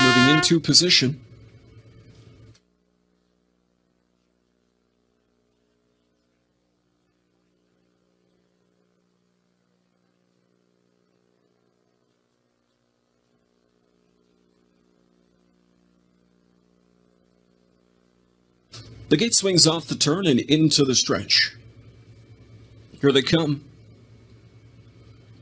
Moving into position. The gate swings off the turn and into the stretch. Here they come.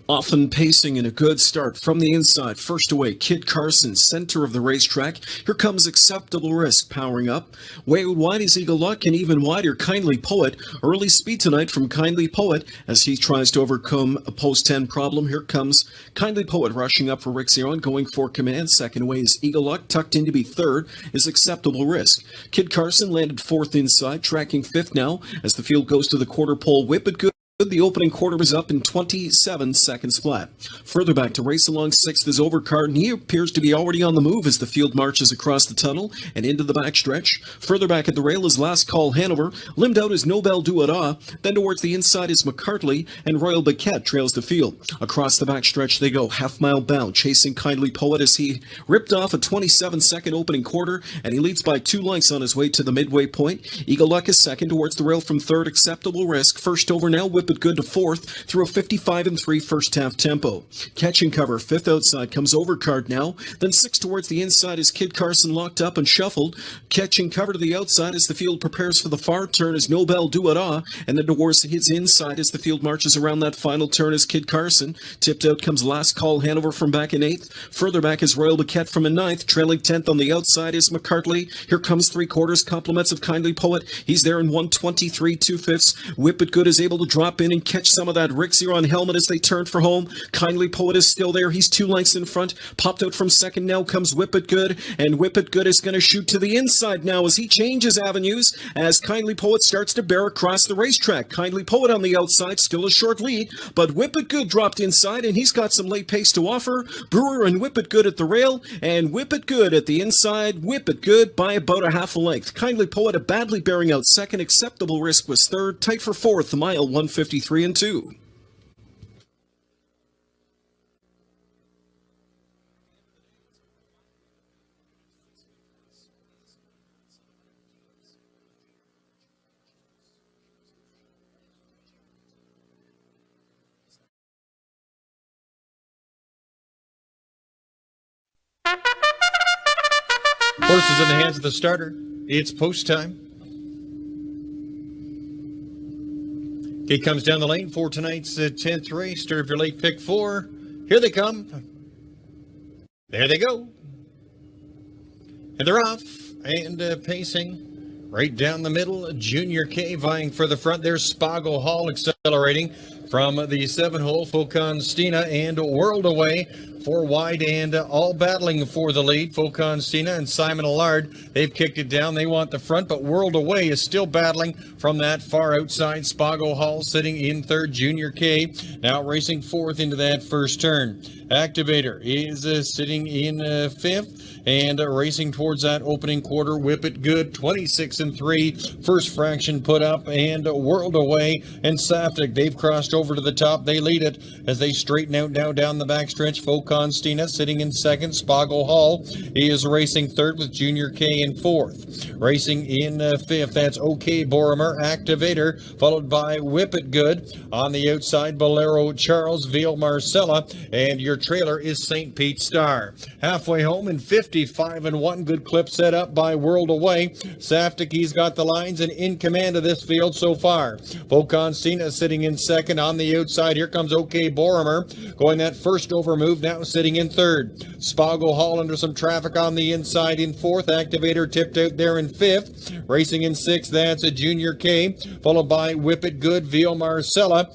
Often pacing in a good start from the inside. First away, Kid Carson, center of the racetrack. Here comes Acceptable Risk, powering up. Way wide is Eagle Luck, and even wider, Kindly Poet. Early speed tonight from Kindly Poet as he tries to overcome a post 10 problem. Here comes Kindly Poet rushing up for Rick Zeron, going for command. Second away is Eagle Luck, tucked in to be third is Acceptable Risk. Kid Carson landed fourth inside, tracking fifth now as the field goes to the quarter pole. Whippet Good. The opening quarter was up in 27 seconds flat. Further back to race along sixth is Overcard, and he appears to be already on the move as the field marches across the tunnel and into the backstretch. Further back at the rail is Last Call Hanover. Limbed out is Nobel Duada. Then towards the inside is McCartley, and Royal Baquette trails the field. Across the backstretch they go, half-mile bound, chasing Kindly Poet as he ripped off a 27-second opening quarter, and he leads by 2 lengths on his way to the midway point. Eagle Luck is second towards the rail from third. Acceptable Risk first over now. Whippet Good to fourth through a 55-3 first half tempo. Catching cover, fifth outside comes Overcard now. Then sixth towards the inside is Kid Carson, locked up and shuffled. Catching cover to the outside as the field prepares for the far turn is Nobel Duada, and then towards his inside as the field marches around that final turn is Kid Carson. Tipped out comes Last Call Hanover from back in eighth. Further back is Royal Baquette from a ninth. Trailing 10th on the outside is McCartley. Here comes three quarters, compliments of Kindly Poet. He's there in 1:23 2/5. Whippet Good is able to drop in and catch some of that Rick Zeron helmet as they turn for home. Kindly Poet is still there. He's 2 lengths in front. Popped out from second. Now comes Whippet Good, and Whippet Good is going to shoot to the inside now as he changes avenues as Kindly Poet starts to bear across the racetrack. Kindly Poet on the outside, still a short lead, but Whippet Good dropped inside, and he's got some late pace to offer. Brewer and Whippet Good at the rail, and Whippet Good at the inside. Whippet Good by about a half a length. Kindly Poet badly bearing out second. Acceptable Risk was third. Tight for fourth, the mile 1:53 and 2. Horses in the hands of the starter. It's post time. He comes down the lane for tonight's 10th race. Start of your late pick 4. Here they come. There they go. And they're off. And pacing right down the middle. Junior K vying for the front. There's Spago Hall accelerating from the 7-hole. Faucon Stina and World Away. 4 wide and all battling for the lead. Faucon Stina and Simon Allard, they've kicked it down. They want the front, but World Away is still battling from that far outside. Spago Hall sitting in third. Junior K now racing fourth into that first turn. Activator is sitting in fifth and racing towards that opening quarter. Whippet Good 26-3. First fraction put up, and World Away and Saftic, they've crossed over to the top. They lead it as they straighten out now down the backstretch. Faucon Stina sitting in second. Spago Hall is racing third with Junior K in fourth. Racing in fifth, that's OK Borimer. Activator followed by Whippet Good. On the outside, Bolero Charles, Ville Marcella, and your trailer is St. Pete Star. Halfway home in 55-1. Good clip set up by World Away. Saftic, he's got the lines and in command of this field so far. Faucon Stina sitting in second. On the outside, here comes OK Borimer going that first over move, now sitting in third. Spago Hall under some traffic on the inside in fourth. Activator tipped out there in fifth. Racing in sixth, that's a Junior K, followed by Whippet Good, Ville Marcella,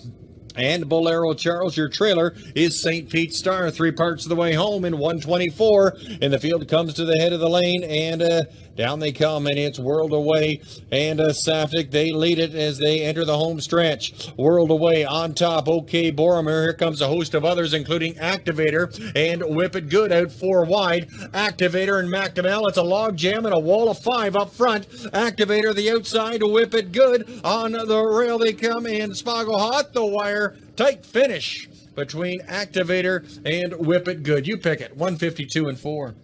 and Bolero Charles. Your trailer is St. Pete Star. 3 parts of the way home in 1:24. And the field comes to the head of the lane, and Down they come, and it's Whirled Away and Saftic. They lead it as they enter the home stretch. Whirled Away on top. OK Boromir. Here comes a host of others, including Activator and Whippet Good out 4 wide. Activator and McDonnell. It's a log jam and a wall of 5 up front. Activator the outside. Whippet Good on the rail they come, and Spago hot the wire. Tight finish between Activator and Whippet Good. You pick it. 152 and 4.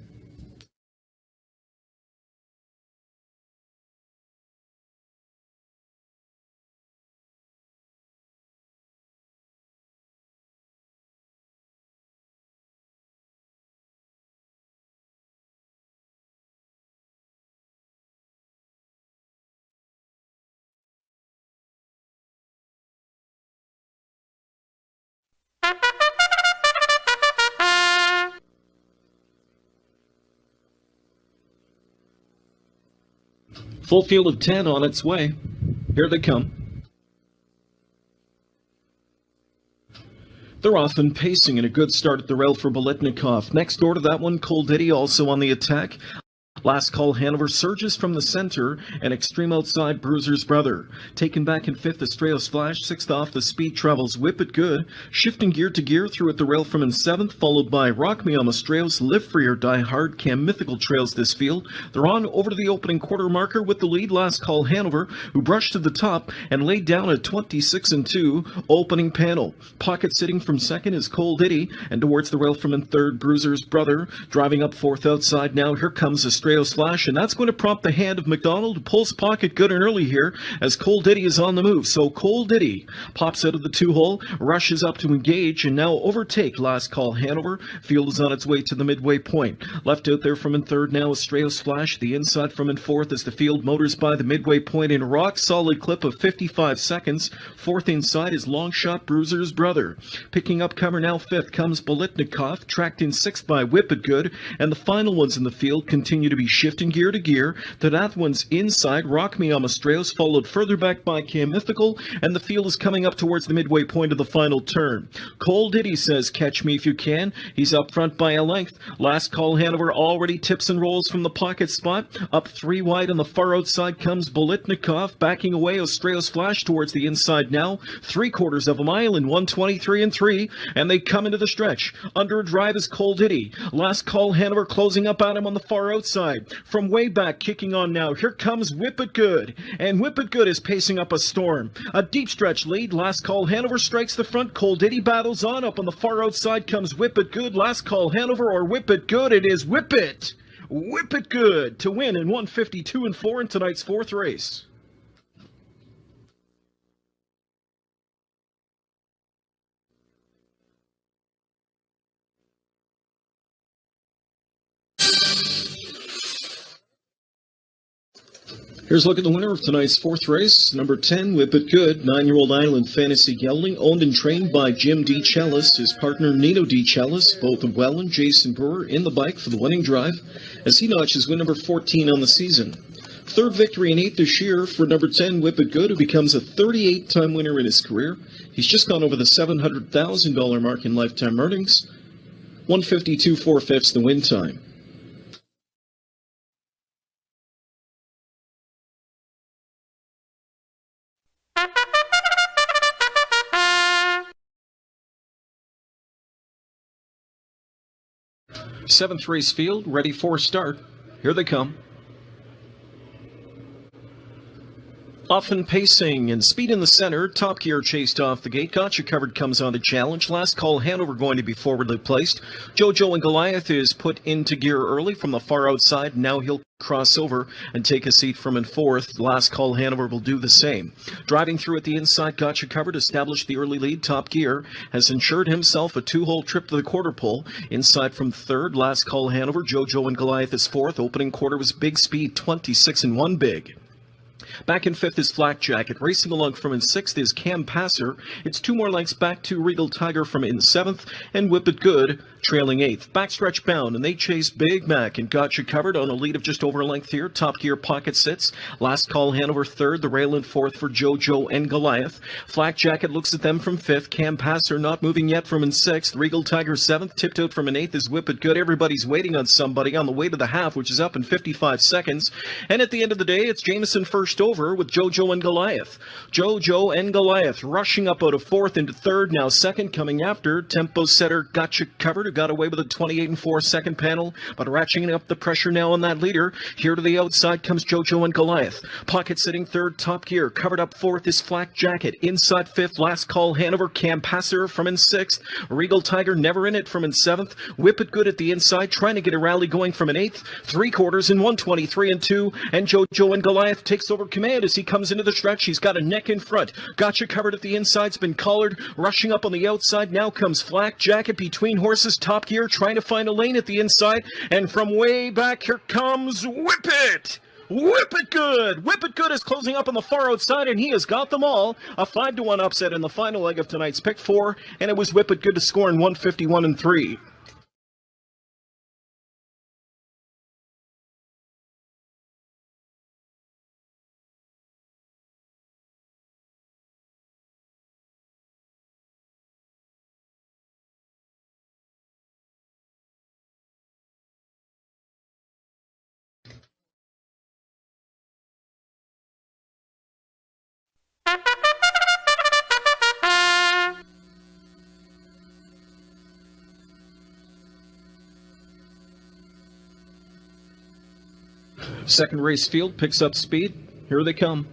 Full field of 10 on its way. Here they come. They're off and pacing, and a good start at the rail for Bolitnikov. Next door to that one, Cold Diddy also on the attack. Last Call Hanover surges from the center, and extreme outside Bruiser's Brother. Taken back in 5th, Estrellas Flash. 6th off the speed travels Whippet Good. Shifting gear to gear through at the rail from in 7th, followed by Rock Me on Estrellas, Live Free or Die Hard. Cam Mythical trails this field. They're on over to the opening quarter marker with the lead. Last Call Hanover, who brushed to the top and laid down at 26 and 2 opening panel. Pocket sitting from 2nd is Cold Diddy, and towards the rail from in 3rd, Bruiser's Brother. Driving up 4th outside now, here comes Estrellas Flash, and that's going to prompt the hand of McDonald to pulls Pocket Good and early here as Cold Diddy is on the move. So Cold Diddy pops out of the 2-hole, rushes up to engage, and now overtake Last Call Hanover. Field is on its way to the midway point. Left out there from in 3rd now, Estrellas Flash. The inside from in 4th as the field motors by the midway point in a rock-solid clip of 55 seconds. 4th inside is Long Shot Bruiser's Brother. Picking up comer now 5th comes Bolitnikov, tracked in 6th by Whippet Good, and the final ones in the field continue to be shifting gear to gear. The that one's inside, Rock Me on Estrellas, followed further back by Cam Mythical, and the field is coming up towards the midway point of the final turn. Cold Diddy says, catch me if you can. He's up front by a length. Last Call Hanover already tips and rolls from the pocket spot. Up 3 wide on the far outside comes Bolitnikov, backing away Estrellas Flash towards the inside now. 3/4 of a mile in 1:23 and 3, and they come into the stretch. Under a drive is Cold Diddy. Last Call Hanover closing up at him on the far outside. From way back, kicking on now, here comes Whippet Good, and Whippet Good is pacing up a storm. A deep stretch lead. Last Call Hanover strikes the front. Cold Diddy battles on. Up on the far outside comes Whippet Good. Last Call Hanover or Whippet Good. It is Whippet Good to win in 152 and 4 in tonight's 4th race. Here's a look at the winner of tonight's 4th race. Number 10, Whippet Good, 9-year-old Island Fantasy Gelding, owned and trained by Jim D. Chellis, his partner Nino D. Chellis, both of Welland, Jason Brewer in the bike for the winning drive, as he notches win number 14 on the season. 3rd victory in 8th this year for number 10, Whippet Good, who becomes a 38-time winner in his career. He's just gone over the $700,000 mark in lifetime earnings. 152 4/5 the win time. Seventh race field, ready for start. Here they come. Often pacing and speed in the center. Top Gear chased off the gate. Gotcha Covered comes on the challenge. Last Call Hanover going to be forwardly placed. Jojo and Goliath is put into gear early from the far outside. Now he'll cross over and take a seat from in 4th. Last Call Hanover will do the same. Driving through at the inside, Gotcha Covered established the early lead. Top Gear has ensured himself a 2-hole trip to the quarter pole. Inside from 3rd, Last Call Hanover. Jojo and Goliath is 4th. Opening quarter was Big Speed, 26 and 1 big. Back in 5th is Flak Jacket. Racing along from in 6th is Cam Passer. It's 2 more lengths back to Regal Tiger from in 7th, and Whippet Good trailing eighth. Backstretch bound, and they chase Big Mac and got you covered on a lead of just over a length here. Top Gear Pocket sits. Last Call Hanover third. The rail in fourth for JoJo and Goliath. Flak Jacket looks at them from fifth. Cam Passer not moving yet from in sixth. Regal Tiger seventh. Tipped out from an eighth is Whippet Good. Everybody's waiting on somebody on the way to the half, which is up in 55 seconds. And at the end of the day, it's Jameson first over with JoJo and Goliath. JoJo and Goliath rushing up out of fourth into third. Now second coming after. Tempo setter Gotcha Covered, who got away with a 28 and 4 second panel, but ratcheting up the pressure now on that leader. Here to the outside comes JoJo and Goliath. Pocket sitting third. Top Gear covered up fourth is Flak Jacket. Inside fifth. Last Call Hanover. Cam Passer from in sixth. Regal Tiger never in it from in seventh. Whippet Good at the inside, trying to get a rally going from an eighth. 3/4 in 123 and 2. And JoJo and Goliath takes over command as he comes into the stretch. He's got a neck in front. Gotcha Covered at the inside's been collared. Rushing up on the outside. Now comes Flak Jacket between horses. Top Gear trying to find a lane at the inside. And from way back, here comes Whippet! Whippet Good! Whippet Good is closing up on the far outside, and he has got them all. A 5-1 upset in the final leg of tonight's Pick 4, and it was Whippet Good to score in 151 and 3. Second race field picks up speed. Here they come.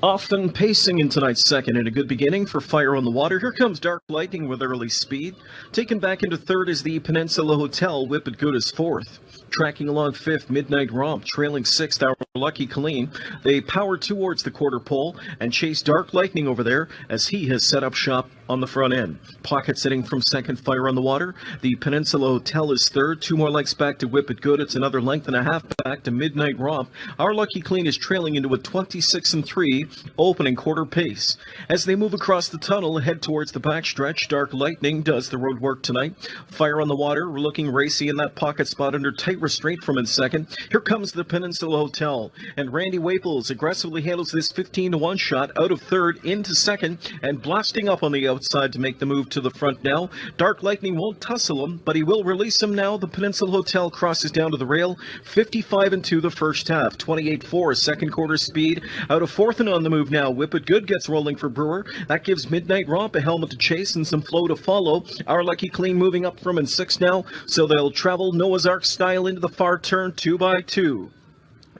Off and pacing in tonight's second, and a good beginning for Fire on the Water. Here comes Dark Lightning with early speed. Taken back into third is the Peninsula Hotel. Whippet Good is fourth. Tracking along fifth, Midnight Romp. Trailing sixth, Our Lucky Colleen. They power towards the quarter pole and chase Dark Lightning over there as he has set up shop on the front end. Pocket sitting from second, Fire on the Water. The Peninsula Hotel is third. 2 more lengths back to Whippet Good. It's another length and a half back to Midnight Romp. Our Lucky Clean is trailing into a 26 and 3 opening quarter pace. As they move across the tunnel, head towards the backstretch. Dark Lightning does the road work tonight. Fire on the Water, we're looking racy in that pocket spot under tight restraint from in second. Here comes the Peninsula Hotel, and Randy Waples aggressively handles this 15-1 shot out of third into second, and blasting up on the outside to make the move to the front now. Dark Lightning won't tussle him, but he will release him now. The Peninsula Hotel crosses down to the rail. 55 and 2 the first half. 28-4 second quarter speed. Out of fourth and on the move now. Whippet Good gets rolling for Brewer. That gives Midnight Romp a helmet to chase and some flow to follow. Our Lucky Clean moving up from in six now, so they'll travel Noah's Ark style into the far turn 2 by 2.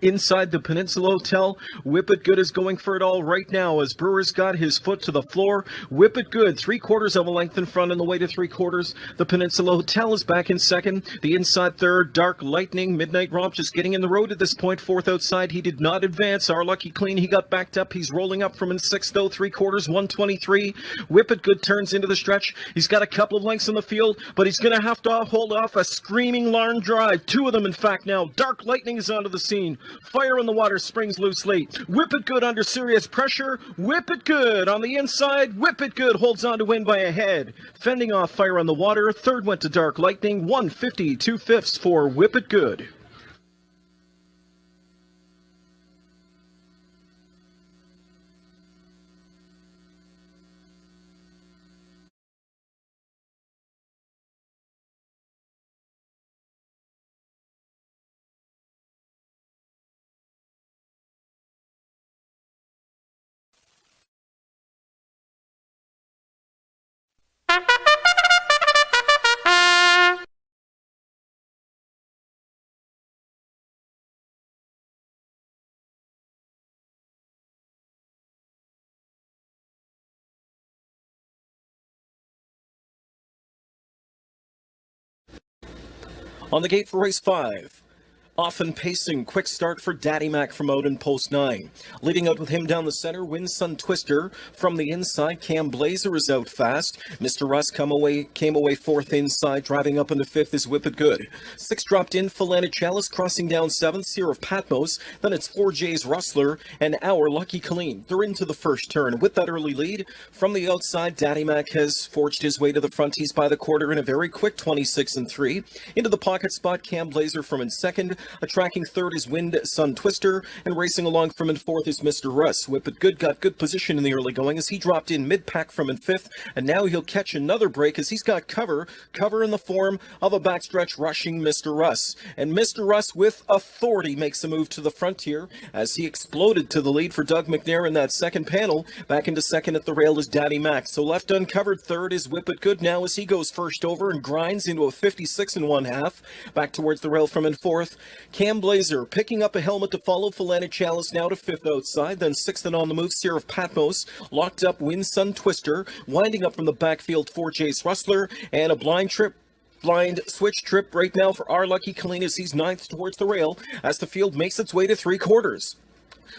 Inside the Peninsula Hotel, Whippet Good is going for it all right now as Brewer's got his foot to the floor. Whippet Good, 3/4 of a length in front on the way to 3/4. The Peninsula Hotel is back in second. The inside third, Dark Lightning. Midnight Romp just getting in the road at this point. Fourth outside, he did not advance. Our Lucky Clean, he got backed up. He's rolling up from in sixth though, 3/4, 123. Whippet Good turns into the stretch. He's got a couple of lengths in the field, but he's going to have to hold off a screaming Larn drive. 2 of them, in fact, now. Dark Lightning is onto the scene. Fire on the Water springs loose late. Whippet Good under serious pressure. Whippet Good on the inside. Whippet Good holds on to win by a head. Fending off Fire on the Water. Third went to Dark Lightning. 150 2/5 for Whippet Good. On the gate for race 5. Often pacing, quick start for Daddy Mac from out in post 9. Leading out with him down the center, Winsun Twister. From the inside, Cam Blazer is out fast. Mr. Russ came away fourth inside, driving up into fifth is Whippet Good. 6 dropped in, Falana Chalice crossing down seventh, Seer of Patmos. Then it's 4J's Rustler and our Lucky Colleen. They're into the first turn. With that early lead, from the outside, Daddy Mac has forged his way to the front. He's by the quarter in a very quick 26-3. Into the pocket spot, Cam Blazer from in second. A tracking third is Winsun Twister, and racing along from in fourth is Mr. Russ. Whippet Good got good position in the early going as he dropped in mid-pack from in fifth, and now he'll catch another break as he's got cover in the form of a backstretch rushing Mr. Russ. And Mr. Russ with authority makes a move to the frontier as he exploded to the lead for Doug McNair in that second panel. Back into second at the rail is Daddy Mac. So left uncovered third is Whippet Good now as he goes first over and grinds into a 56 1/2. Back towards the rail from in fourth. Cam Blazer picking up a helmet to follow. Falana Chalice now to fifth outside. Then sixth and on the move, Seer of Patmos. Locked up Winsun Twister. Winding up from the backfield, 4J's Rustler. And a blind switch trip right now for our Lucky Colleen as he's ninth towards the rail as the field makes its way to 3/4.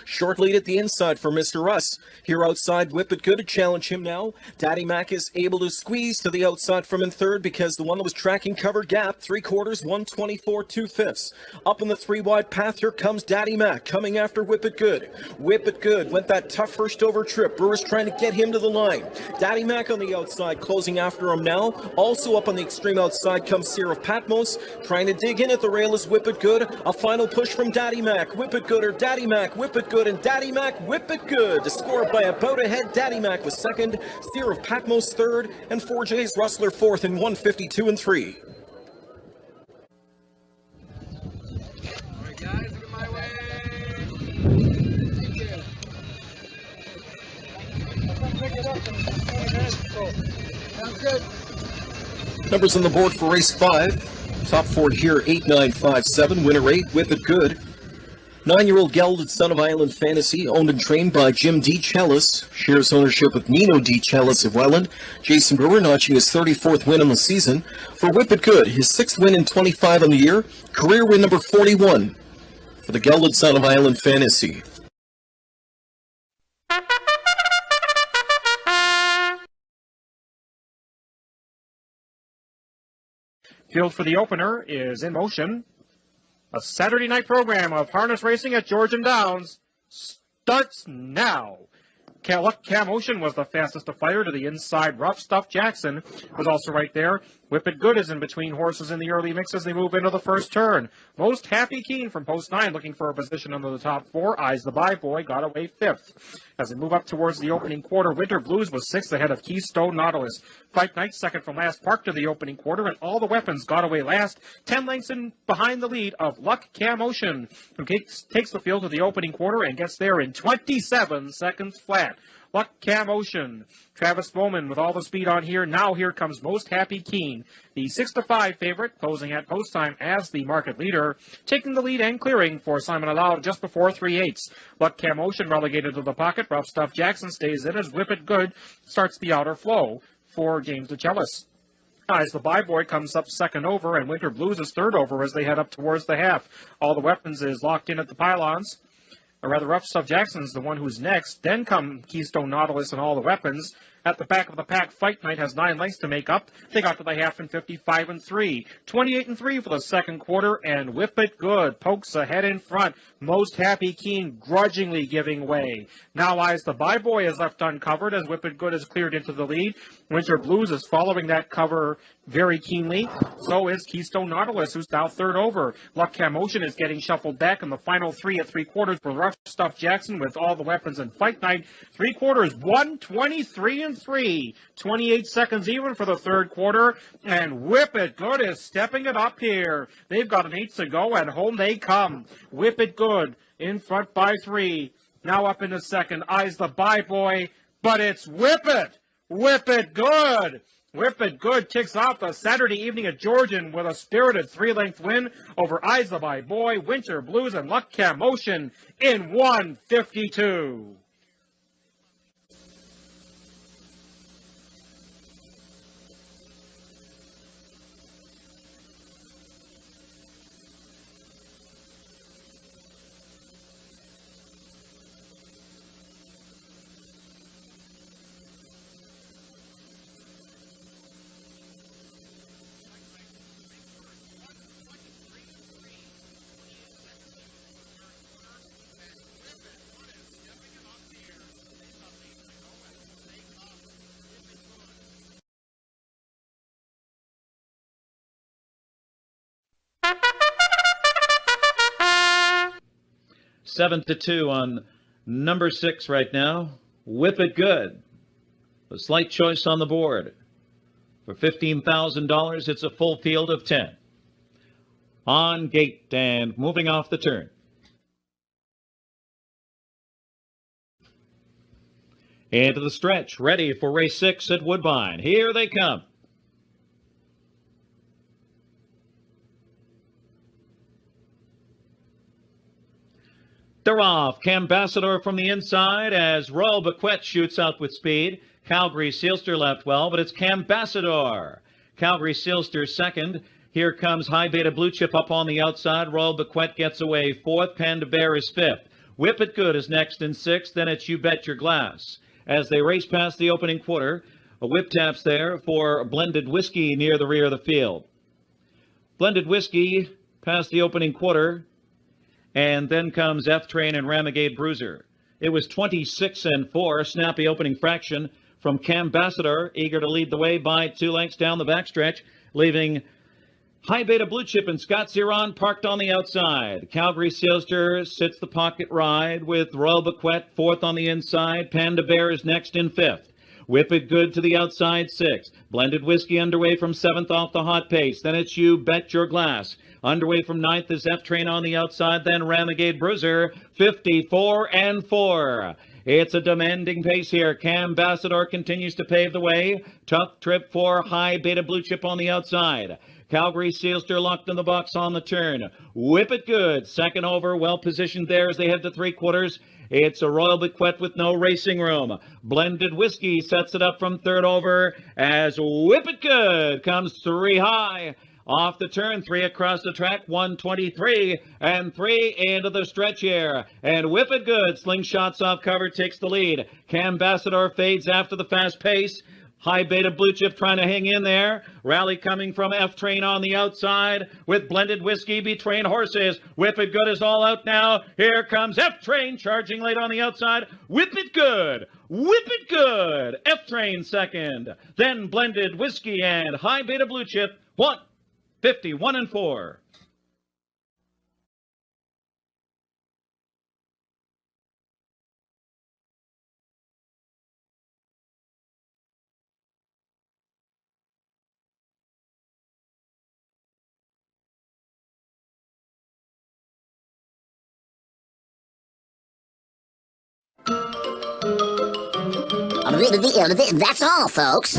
Short lead at the inside for Mr. Russ. Here outside, Whippet Good to challenge him now. Daddy Mac is able to squeeze to the outside from in third because the one that was tracking covered gap. 3/4, 124 2/5. Up in the 3-wide path, here comes Daddy Mac coming after Whippet Good. Whippet Good went that tough first over trip. Brewers trying to get him to the line. Daddy Mac on the outside, closing after him now. Also up on the extreme outside comes Seer of Patmos. Trying to dig in at the rail is Whippet Good. A final push from Daddy Mac. Whippet Good or Daddy Mac. Whippet Good and Daddy Mac. Whippet Good to score by about ahead. Daddy Mac was second, Seer of Patmos third, and 4J's Rustler fourth in 152-3. All right, guys, look at my way. Pick it up and sounds good. Numbers on the board for race 5. Top 4 here, 8957. Winner 8, Whippet Good. 9-year-old gelded son of Island Fantasy, owned and trained by Jim D. Chellis, shares ownership with Nino D. Chellis of Welland. Jason Brewer notching his 34th win on the season. For Whippet Good, his 6th win in 25 on the year, career win number 41 for the gelded son of Island Fantasy. Field for the opener is in motion. A Saturday night program of harness racing at Georgian Downs starts now. Cam Ocean was the fastest to fire to the inside. Rough Stuff Jackson was also right there. Whippet Good is in between horses in the early mix as they move into the first turn. Most Happy Keen from post 9 looking for a position under the top 4. Eyes the Bye Boy got away 5th. As they move up towards the opening quarter, Winter Blues was 6th ahead of Keystone Nautilus. Fight Night second from last, parked to the opening quarter, and All the Weapons got away last. 10 lengths in behind the lead of Luck Cam Ocean, who takes the field to the opening quarter and gets there in 27 seconds flat. Luck Cam Ocean. Travis Bowman with all the speed on here. Now here comes Most Happy Keen, the 6-5 favorite, closing at post time as the market leader, taking the lead and clearing for Simon Allowed just before 3/8. Luck Cam Ocean relegated to the pocket. Rough Stuff Jackson stays in as Whippet Good starts the outer flow for James DeChellis. Eyes the Bye Boy comes up second over, and Winter Blues is third over as they head up towards the half. All the Weapons is locked in at the pylons. Or rather, Rough Stuff Jackson's the one who's next. Then come Keystone Nautilus and All the Weapons. At the back of the pack, Fight Night has 9 lengths to make up. They got to the half in 55-3. 28-3 for the second quarter, and Whippet Good pokes ahead in front. Most Happy Keen grudgingly giving way. Now Eyes the Bye Boy is left uncovered as Whippet Good is cleared into the lead. Winter Blues is following that cover very keenly. So is Keystone Nautilus, who's now third over. Luck Cam Ocean is getting shuffled back in the final 3 at 3/4 for Rough Stuff Jackson with All the Weapons and Fight Night. 3/4, 123-3. 28 seconds even for the third quarter. And Whippet Good is stepping it up here. They've got an 8 to go, and home they come. Whippet Good in front by 3. Now up into second. Eyes the Bye Boy, but it's Whippet Good. Whippet Good kicks off the Saturday evening at Georgian with a spirited 3-length win over Eyes the Bye Boy, Winter Blues, and Luck Cam Ocean in 152. 7-2 on number 6 right now. Whippet Good. A slight choice on the board. For $15,000, it's a full field of 10. On gate and moving off the turn. Into the stretch, ready for race 6 at Woodbine. Here they come. They're off. Cambassador from the inside as Royal Bequette shoots out with speed. Calgary Sealster left well, but it's Cambassador. Calgary Sealster second. Here comes High Beta Blue Chip up on the outside. Royal Bequette gets away fourth. Panda Bear is fifth. Whippet Good is next in sixth. Then it's You Bet Your Glass. As they race past the opening quarter, a whip taps there for Blended Whiskey near the rear of the field. Blended Whiskey past the opening quarter. And then comes F-Train and Ramagade Bruiser. It was 26-4, snappy opening fraction from Cambassador, eager to lead the way by 2 lengths down the backstretch, leaving High Beta Blue Chip and Scott Ziron parked on the outside. Calgary Sealster sits the pocket ride with Royal Bequette fourth on the inside. Panda Bear is next in fifth. Whippet Good to the outside sixth. Blended Whiskey underway from seventh off the hot pace. Then it's You Bet Your Glass. Underway from ninth is F-Train on the outside, then Ramagade Bruiser, 54-4. It's a demanding pace here. Cambassador continues to pave the way. Tough trip for High Beta Blue Chip on the outside. Calgary Sealster locked in the box on the turn. Whippet Good, second over, well positioned there as they head to three quarters. It's a Royal Bequette with no racing room. Blended Whiskey sets it up from third over as Whippet Good comes 3 high. Off the turn, 3 across the track, 123, and 3 into the stretch here. And Whippet Good slingshots off cover, takes the lead. Cambassador fades after the fast pace. High Beta Blue Chip trying to hang in there. Rally coming from F-Train on the outside with Blended Whiskey between horses. Whippet Good is all out now. Here comes F-Train charging late on the outside. Whippet Good. Whippet Good. F-Train second. Then Blended Whiskey and High Beta Blue Chip. 51-4. That's all, folks.